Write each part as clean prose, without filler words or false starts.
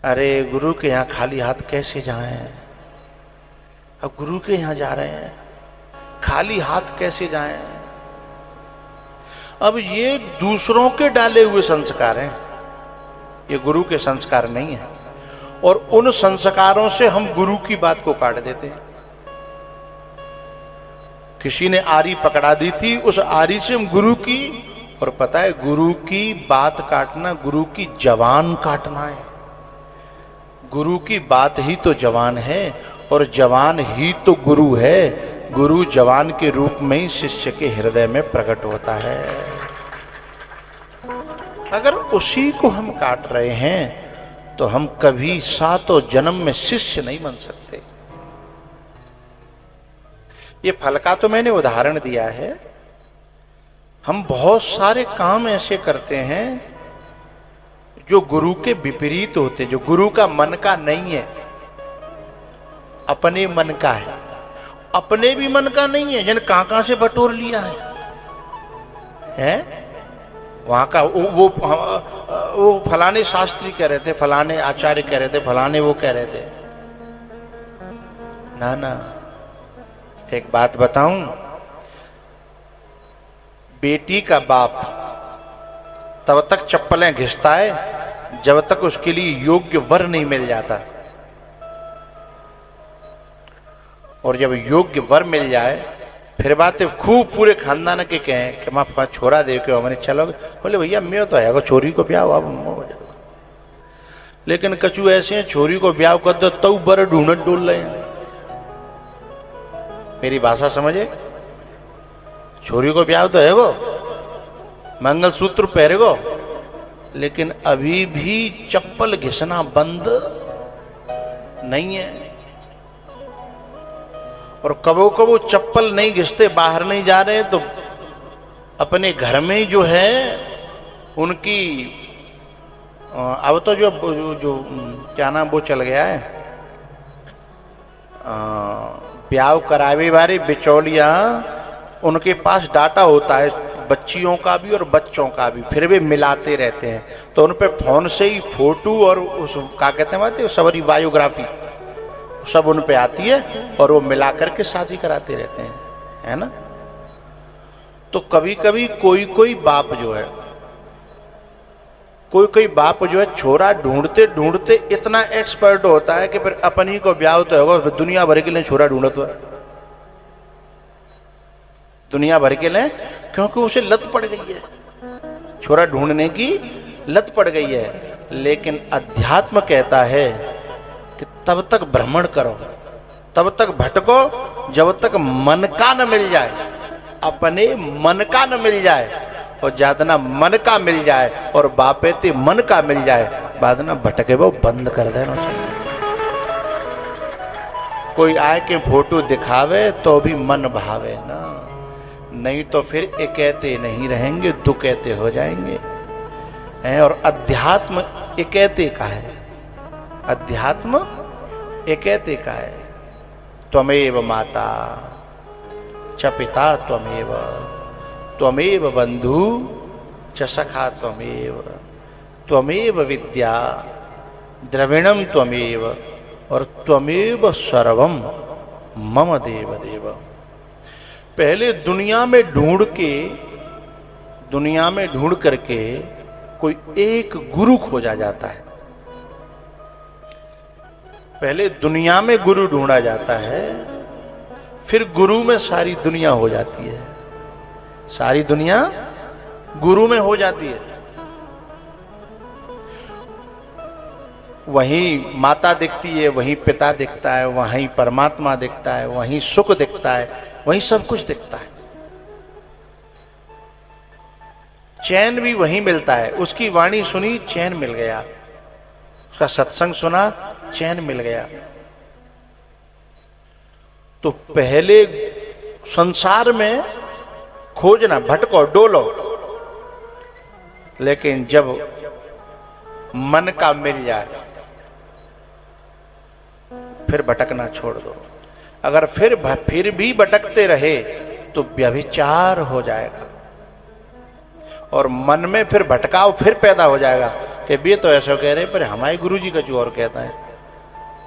अरे गुरु के यहाँ खाली हाथ कैसे जाएं? अब गुरु के यहाँ जा रहे हैं, खाली हाथ कैसे जाएं? अब ये दूसरों के डाले हुए संस्कार हैं, ये गुरु के संस्कार नहीं है। और उन संस्कारों से हम गुरु की बात को काट देते हैं। किसी ने आरी पकड़ा दी थी, उस आरी से हम गुरु की, और पता है गुरु की बात काटना गुरु की जवान काटना है। गुरु की बात ही तो जवान है, और जवान ही तो गुरु है। गुरु जवान के रूप में ही शिष्य के हृदय में प्रकट होता है। अगर उसी को हम काट रहे हैं तो हम कभी सातों जन्म में शिष्य नहीं बन सकते। ये फल का तो मैंने उदाहरण दिया है। हम बहुत सारे काम ऐसे करते हैं जो गुरु के विपरीत होते, जो गुरु का मन का नहीं है, अपने मन का है। अपने भी मन का नहीं है, जन कहां से बटोर लिया है? वहां का वो फलाने शास्त्री कह रहे थे, फलाने आचार्य कह रहे थे, फलाने वो कह रहे थे। ना ना, एक बात बताऊं, बेटी का बाप तब तक चप्पलें घिसता है जब तक उसके लिए योग्य वर नहीं मिल जाता। और जब योग्य वर मिल जाए फिर बातें खूब पूरे खानदान के कहें कि माँ छोरा दे के मैंने चलो, बोले भैया मैं तो है छोरी को ब्याह अब। लेकिन कछु ऐसे हैं छोरी को ब्याह कर दो तो बर ढूंढत डोल रहे हैं। मेरी भाषा समझे? छोरी को ब्याह तो है वो, मंगलसूत्र पहरेगो, लेकिन अभी भी चप्पल घिसना बंद नहीं है। और कबो कबो चप्पल नहीं घिसते, बाहर नहीं जा रहे, तो अपने घर में जो है उनकी अब तो जो क्या नाम वो चल गया है, ब्याह करावे वाले बिचौलिया, उनके पास डाटा होता है बच्चियों का भी और बच्चों का भी, फिर वे मिलाते रहते हैं। तो उन पे फोन से ही फोटो और उस क्या कहते हैं सबरी बायोग्राफी सब उन पे आती है, और वो मिला करके शादी कराते रहते हैं, है ना? तो कभी कभी कोई कोई बाप जो है, कोई बाप जो है छोरा ढूंढते ढूंढते इतना एक्सपर्ट होता है कि फिर अपनी को ब्याह तो होगा, फिर दुनिया भर के लिए छोरा ढूंढत हुआ, दुनिया भर के लिए, क्योंकि उसे लत पड़ गई है, छोरा ढूंढने की लत पड़ गई है। लेकिन अध्यात्म कहता है कि तब तक भ्रमण करो, तब तक भटको जब तक मन का न मिल जाए, अपने मन का न मिल जाए, और ज्यादा मन का मिल जाए और बापेते मन का मिल जाए, बाद ना भटके वो बंद कर देना चाहिए। कोई आए के फोटो दिखावे तो भी मन भावे ना, नहीं तो फिर एकैते नहीं रहेंगे, दुकैते हो जाएंगे। और अध्यात्म एकैते का है, अध्यात्म एकैते का है। त्वमेव माता च पिता त्वमेव, त्वमेव बंधु च सखा त्वमेव, त्वमेव विद्या द्रविणम त्वमेव, और त्वमेव सर्वम मम देव देव। पहले दुनिया में ढूंढ करके कोई एक गुरु खोजा जाता है। पहले दुनिया में गुरु ढूंढा जाता है, फिर गुरु में सारी दुनिया हो जाती है, सारी दुनिया गुरु में हो जाती है। वहीं माता दिखती है, वहीं पिता दिखता है, वहीं परमात्मा दिखता है, वहीं सुख दिखता है, वहीं सब कुछ दिखता है। चैन भी वहीं मिलता है, उसकी वाणी सुनी चैन मिल गया, उसका सत्संग सुना चैन मिल गया। तो पहले संसार में खोजना, भटको डोलो, लेकिन जब मन का मिल जाए फिर भटकना छोड़ दो। अगर फिर भी भटकते रहे तो व्यभिचार हो जाएगा, और मन में फिर भटकाव फिर पैदा हो जाएगा, कि वे तो ऐसा कह रहे पर हमारे गुरु जी का जो और कहता है।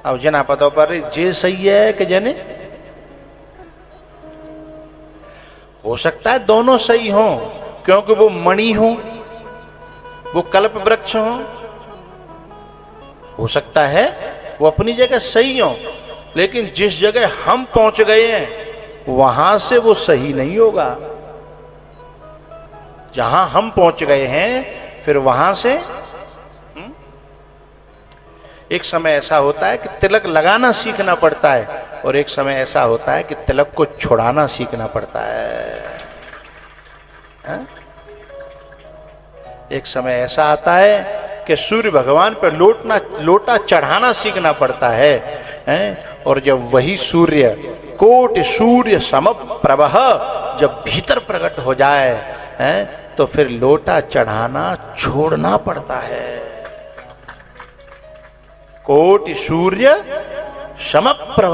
अब जना पता पर जे सही है कि जने हो सकता है दोनों सही हो, क्योंकि वो मणि हो, वो कल्प वृक्ष हो सकता है वो अपनी जगह सही हो, लेकिन जिस जगह हम पहुंच गए हैं वहां से वो सही नहीं होगा। जहां हम पहुंच गए हैं फिर वहां से एक समय ऐसा होता है कि तिलक लगाना सीखना पड़ता है, और एक समय ऐसा होता है कि तिलक को छुड़ाना सीखना पड़ता है। एक समय ऐसा आता है कि सूर्य भगवान पर लोटा चढ़ाना सीखना पड़ता है, और जब वही सूर्य कोटि सूर्य समप्रभ जब भीतर प्रकट हो जाए तो फिर लोटा चढ़ाना छोड़ना पड़ता है। कोटि सूर्य समप्रभ,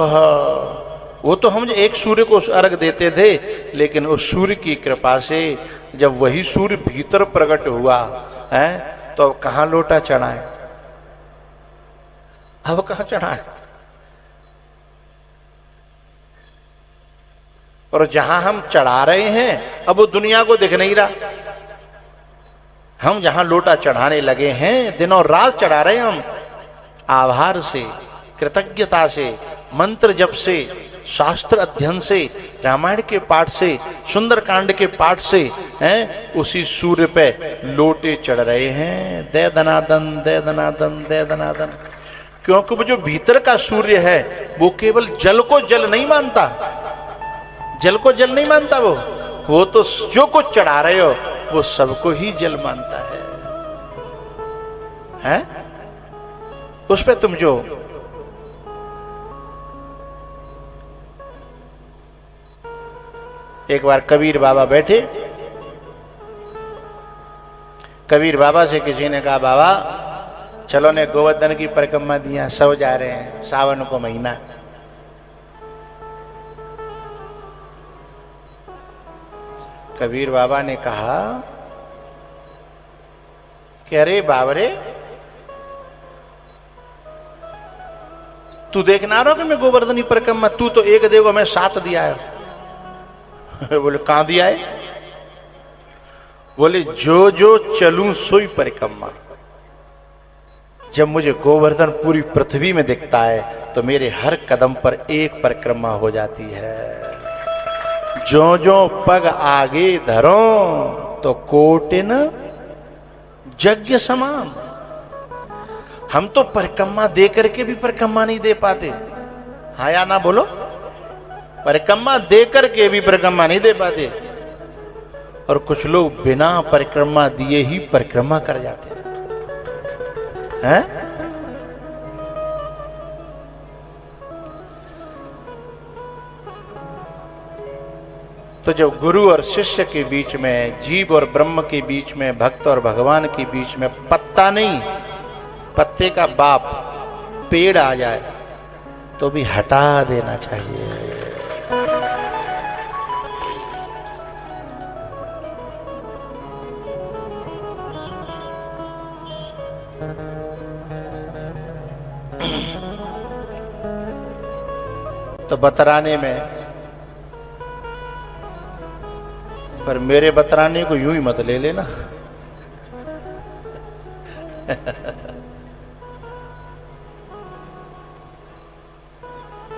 वो तो हम एक सूर्य को अर्घ देते थे, लेकिन उस सूर्य की कृपा से जब वही सूर्य भीतर प्रकट हुआ है तो अब कहां लोटा चढ़ाए, अब कहां चढ़ाए। और जहां हम चढ़ा रहे हैं अब वो दुनिया को दिख नहीं रहा। हम जहां लोटा चढ़ाने लगे हैं दिनों रात चढ़ा रहे हैं हम, आभार से, कृतज्ञता से, मंत्र जप से, शास्त्र अध्ययन से, रामायण के पाठ से, सुंदरकांड के पाठ से उसी सूर्य पे लोटे चढ़ रहे हैं। दे दनादन दे दनादन दे दनादन, क्योंकि वो जो भीतर का सूर्य है वो केवल जल को जल नहीं मानता, जल को जल नहीं मानता, वो तो जो कुछ चढ़ा रहे हो वो सबको ही जल मानता है? उस पे तुम जो एक बार कबीर बाबा बैठे, कबीर बाबा से किसी ने कहा बाबा चलो ने गोवर्धन की परिक्रमा दिया, सब जा रहे हैं, सावन को महीना। कबीर बाबा ने कहा कि अरे बाबरे तू देखना रहो कि मैं गोवर्धनी परिक्रमा, तू तो एक देगा मैं 7 दिया है। बोले कहां दिया है? बोले जो जो चलूं सोई परिक्रमा। जब मुझे गोवर्धन पूरी पृथ्वी में दिखता है तो मेरे हर कदम पर एक परिक्रमा हो जाती है। जो जो पग आगे धरो तो कोटिन यज्ञ समान। हम तो परिक्रमा दे करके भी परिक्रमा नहीं दे पाते, हाँ या ना बोलो? परिक्रमा दे करके भी परिक्रमा नहीं दे पाते, और कुछ लोग बिना परिक्रमा दिए ही परिक्रमा कर जाते हैं। तो जब गुरु और शिष्य के बीच में, जीव और ब्रह्म के बीच में, भक्त और भगवान के बीच में पत्ता नहीं, पत्ते का बाप पेड़ आ जाए तो भी हटा देना चाहिए। तो बतराने में, पर मेरे बतराने को यूं ही मत ले लेना।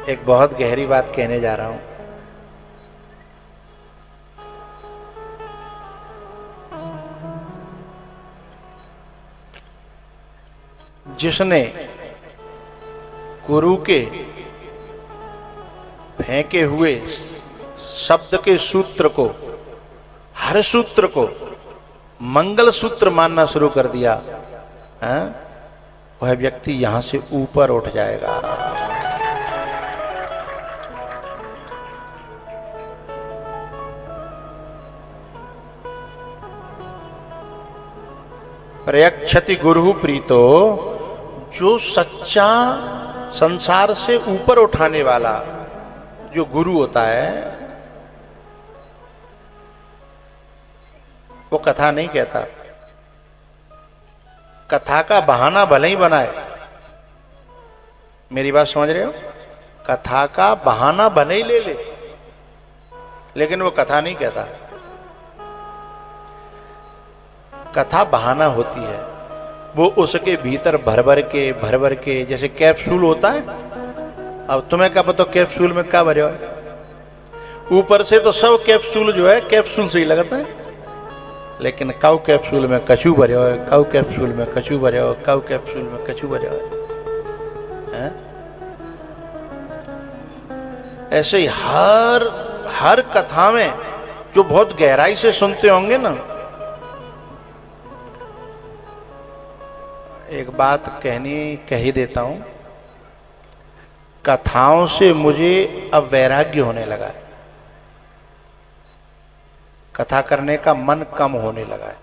एक बहुत गहरी बात कहने जा रहा हूं। जिसने गुरु के फेंके हुए शब्द के सूत्र को, हर सूत्र को मंगल सूत्र मानना शुरू कर दिया, वह व्यक्ति यहां से ऊपर उठ जाएगा। प्रयक्षति गुरु प्रीतो, जो सच्चा संसार से ऊपर उठाने वाला जो गुरु होता है वो कथा नहीं कहता, कथा का बहाना भले ही बनाए, मेरी बात समझ रहे हो, कथा का बहाना भले ही ले ले, लेकिन वो कथा नहीं कहता। कथा बहाना होती है, वो उसके भीतर भर भर के जैसे कैप्सूल होता है। अब तुम्हें क्या पता कैप्सूल में क्या भरे हो, ऊपर से तो सब कैप्सूल जो है कैप्सूल से ही लगता है, लेकिन काउ कैप्सूल में कछू भरे हो, काउ कैप्सूल में कछू भरे हो, काउ कैप्सूल में कछू भरे हो। ऐसे ही हर कथा में जो बहुत गहराई से सुनते होंगे ना, एक बात कह ही देता हूं, कथाओं से मुझे अब वैराग्य होने लगा है, कथा करने का मन कम होने लगा है।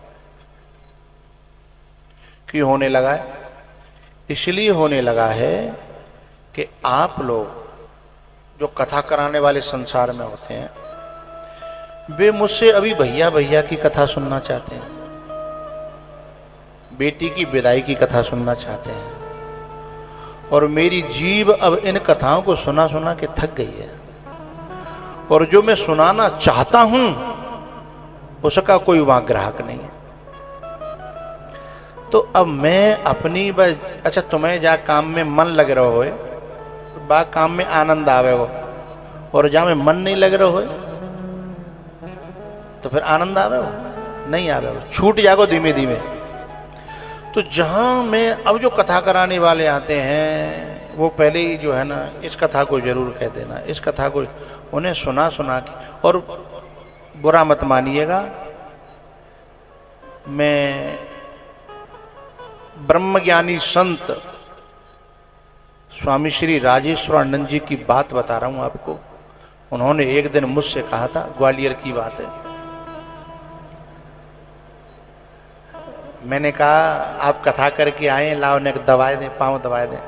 क्यों होने लगा है? इसलिए होने लगा है कि आप लोग जो कथा कराने वाले संसार में होते हैं, वे मुझसे अभी भैया भैया की कथा सुनना चाहते हैं, बेटी की विदाई की कथा सुनना चाहते हैं, और मेरी जीभ अब इन कथाओं को सुना सुना के थक गई है, और जो मैं सुनाना चाहता हूं उसका कोई वहां ग्राहक नहीं है। तो अब मैं अपनी अच्छा, तुम्हें जा काम में मन लग रहा हो तो बा काम में आनंद आवे हो, और जहां में मन नहीं लग रहा हो तो फिर आनंद आवे हो नहीं आवे हो, छूट जाओ धीमे धीमे। तो जहां मैं अब जो कथा कराने वाले आते हैं वो पहले ही जो है ना, इस कथा को जरूर कह देना, इस कथा को उन्हें सुना सुना के, और बुरा मत मानिएगा, मैं ब्रह्मज्ञानी संत स्वामी श्री राजेश्वरानंद जी की बात बता रहा हूं आपको। उन्होंने एक दिन मुझसे कहा था, ग्वालियर की बात है, मैंने कहा आप कथा करके आए, लाओ ने दवाएं दें, पांव दवाएं दें।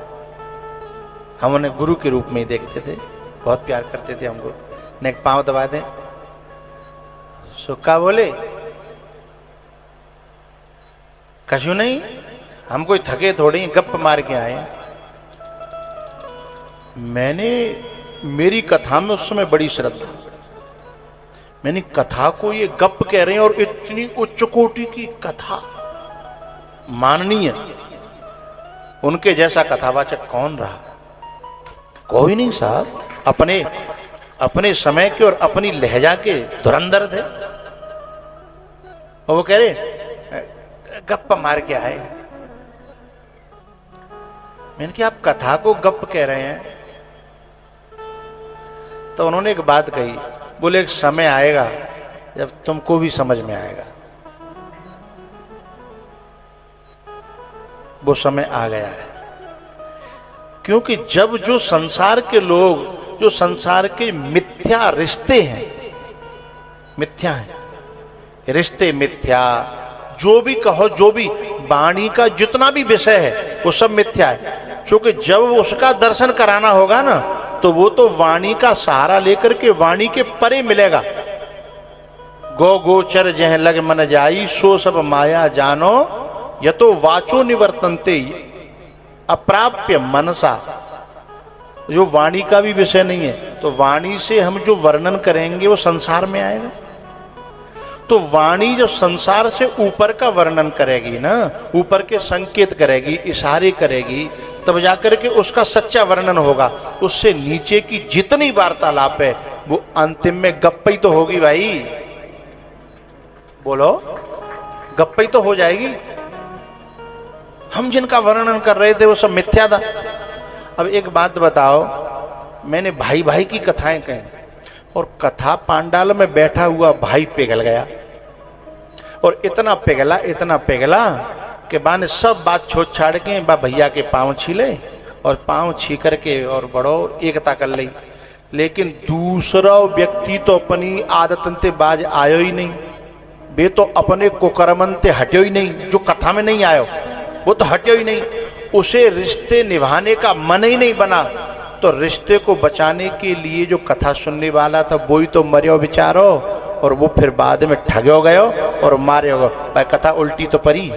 हम उन्हें गुरु के रूप में ही देखते थे, बहुत प्यार करते थे हमको, ने पांव दबा दें। सुक्का बोले कशु नहीं, हम कोई थके थोड़ी गप मार के आए। मेरी कथा में उस समय बड़ी श्रद्धा, मैंने कथा को ये गप कह रहे हैं, और इतनी उच्च कोटि की कथा माननीय, उनके जैसा कथावाचक कौन रहा? कोई नहीं साहब, अपने समय के और अपनी लहजा के धुरंधर थे, और वो कह रहे गप्पा मार के आए। मैंने कहा आप कथा को गप कह रहे हैं? तो उन्होंने एक बात कही, बोले एक समय आएगा जब तुमको भी समझ में आएगा। वो समय आ गया है, क्योंकि जब जो संसार के लोग, जो संसार के मिथ्या रिश्ते हैं, मिथ्या हैं, रिश्ते मिथ्या, जो भी कहो, जो भी वाणी का जितना भी विषय है वो सब मिथ्या है। क्योंकि जब उसका दर्शन कराना होगा ना, तो वो तो वाणी का सहारा लेकर के वाणी के परे मिलेगा। गो गोचर जह लग मन जाई, सो सब माया जानो, यह तो वाचो निवर्तनते अप्राप्य मनसा। जो वाणी का भी विषय नहीं है, तो वाणी से हम जो वर्णन करेंगे वो संसार में आएगा। तो वाणी जो संसार से ऊपर का वर्णन करेगी ना, ऊपर के संकेत करेगी, इशारे करेगी, तब जाकर के उसका सच्चा वर्णन होगा। उससे नीचे की जितनी वार्तालाप है वो अंतिम में गप्पई तो होगी भाई, बोलो गप्पई तो हो जाएगी। हम जिनका वर्णन कर रहे थे वो सब मिथ्या था। अब एक बात बताओ, मैंने भाई भाई की कथाएं कही, और कथा पांडाल में बैठा हुआ भाई पिघल गया, और इतना पिघला कि बा ने सब बात छोड़ छाड़ के बा भैया के पांव छीले, और पांव छी करके और बड़ो एकता कर ली। लेकिन दूसरा व्यक्ति तो अपनी आदतनते बाज आयो ही नहीं, वे तो अपने कुकर्मनते हट्यो ही नहीं, जो कथा में नहीं आयो वो तो हट्यो ही नहीं। उसे रिश्ते निभाने का मन ही नहीं बना, तो रिश्ते को बचाने के लिए जो कथा सुनने वाला था वो ही तो मरियो बेचारो, और वो फिर बाद में ठगो गयो और मारे गयो। भाई कथा उल्टी तो परी,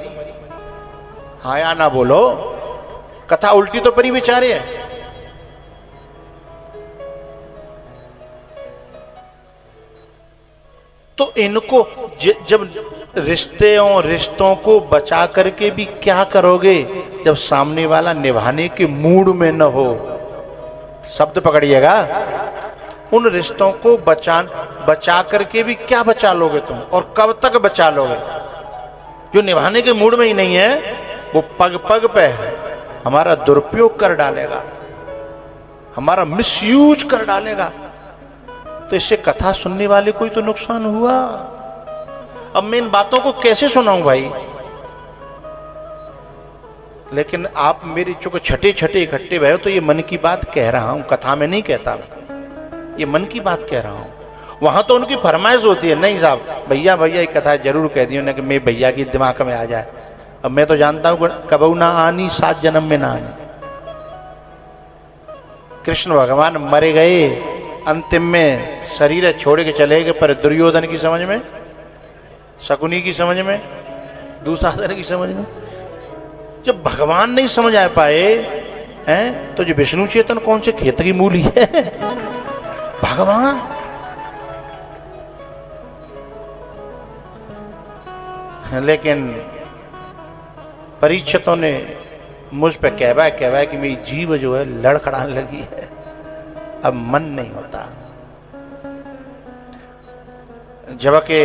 हाँ या ना बोलो, कथा उल्टी तो परी विचारे है। तो इनको जब रिश्तों को बचा करके भी क्या करोगे जब सामने वाला निभाने के मूड में न हो। शब्द पकड़िएगा, उन रिश्तों को बचा करके भी क्या बचा लोगे तुम, और कब तक बचा लोगे। जो निभाने के मूड में ही नहीं है वो पग पग पे है, हमारा दुरुपयोग कर डालेगा, हमारा मिसयूज कर डालेगा। तो इससे कथा सुनने वाले को ही तो नुकसान हुआ। अब मैं इन बातों को कैसे सुनाऊं भाई। लेकिन आप मेरी चूंकि छठे छठे इकट्ठे भय हो तो ये मन की बात कह रहा हूं, कथा में नहीं कहता, ये मन की बात कह रहा हूं। वहां तो उनकी फरमाइश होती है, नहीं साहब भैया भैया ये कथा जरूर कह दी उन्हें कि मैं भैया की दिमाग में आ जाए। अब मैं तो जानता हूं कबू ना आनी, 7 जन्म में ना आनी। कृष्ण भगवान मरे गए, अंतिम में शरीर छोड़ के चले गए, पर दुर्योधन की समझ में, शकुनी की समझ में, दुशासन की समझ में। जब भगवान नहीं समझ आ पाए हैं तो जो विष्णु चेतन कौन से खेत की मूली है। भगवान लेकिन परीक्षितों ने मुझ पे कहवा कि मेरी जीव जो है लड़खड़ाने लगी है, अब मन नहीं होता। जबकि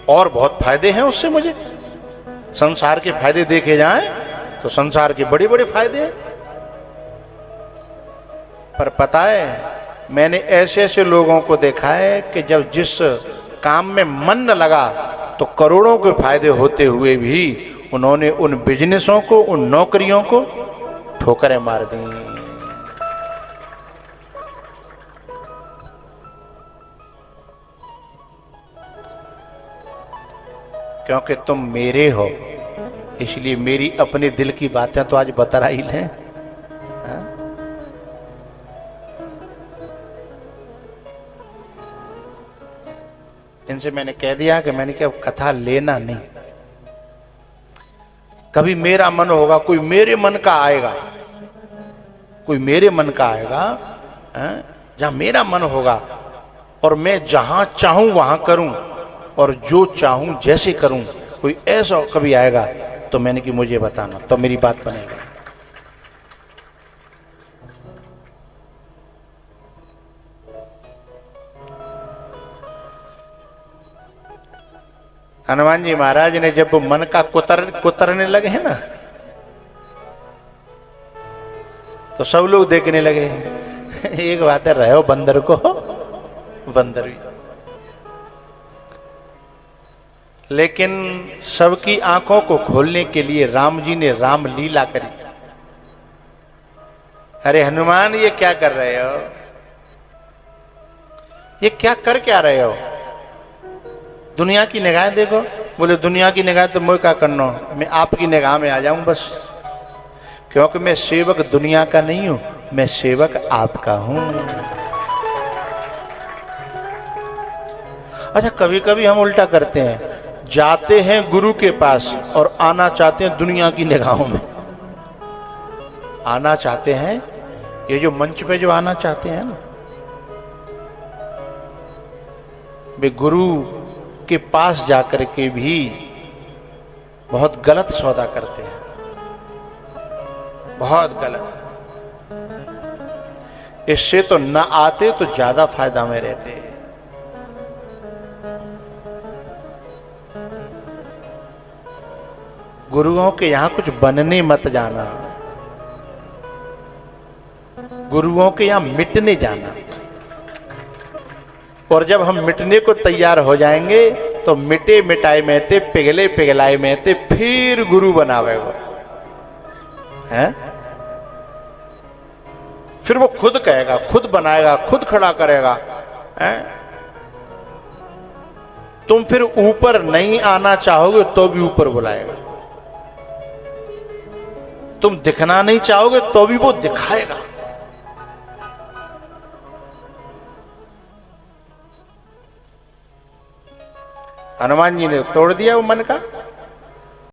और बहुत फायदे हैं उससे, मुझे संसार के फायदे देखे जाएं तो संसार के बड़े बड़े फायदे हैं। पर पता है मैंने ऐसे ऐसे लोगों को देखा है कि जब जिस काम में मन न लगा तो करोड़ों के फायदे होते हुए भी उन्होंने उन बिजनेसों को, उन नौकरियों को ठोकरें मार दी। क्योंकि तुम मेरे हो, इसलिए मेरी अपने दिल की बातें तो आज बता ही लें। इनसे मैंने कह दिया कि मैंने क्या कथा लेना नहीं। कभी मेरा मन होगा, कोई मेरे मन का आएगा, कोई मेरे मन का आएगा, जहां मेरा मन होगा और मैं जहां चाहूं वहां करूं और जो चाहूं जैसे करूं, कोई ऐसा कभी आएगा तो मैंने कि मुझे बताना, तो मेरी बात बनेगा। हनुमान जी महाराज ने जब मन का कुतरने लगे हैं ना तो सब लोग देखने लगे। एक बात है, रहो बंदर को बंदर भी। लेकिन सबकी आंखों को खोलने के लिए राम जी ने राम लीला करी। अरे हनुमान ये क्या कर रहे हो, ये क्या कर क्या रहे हो। दुनिया की निगाह देखो। बोले दुनिया की निगाह तो मैं क्या करना, मैं आपकी निगाह में आ जाऊं बस। क्योंकि मैं सेवक दुनिया का नहीं हूं, मैं सेवक आपका हूं। अच्छा कभी कभी हम उल्टा करते हैं, जाते हैं गुरु के पास और आना चाहते हैं दुनिया की निगाहों में। आना चाहते हैं, ये जो मंच पे जो आना चाहते हैं ना, वे गुरु के पास जाकर के भी बहुत गलत सौदा करते हैं, बहुत गलत। इससे तो न आते तो ज्यादा फायदा में रहते। गुरुओं के यहां कुछ बनने मत जाना, गुरुओं के यहां मिटने जाना। और जब हम मिटने को तैयार हो जाएंगे तो मिटे मिटाए में थे, पिघले पिघलाए में थे, फिर गुरु बनावे वो हैं। फिर वो खुद कहेगा, खुद बनाएगा, खुद खड़ा करेगा हैं। तुम फिर ऊपर नहीं आना चाहोगे तो भी ऊपर बुलाएगा, तुम दिखना नहीं चाहोगे तो भी वो दिखाएगा। हनुमान जी ने तोड़ दिया वो मन का।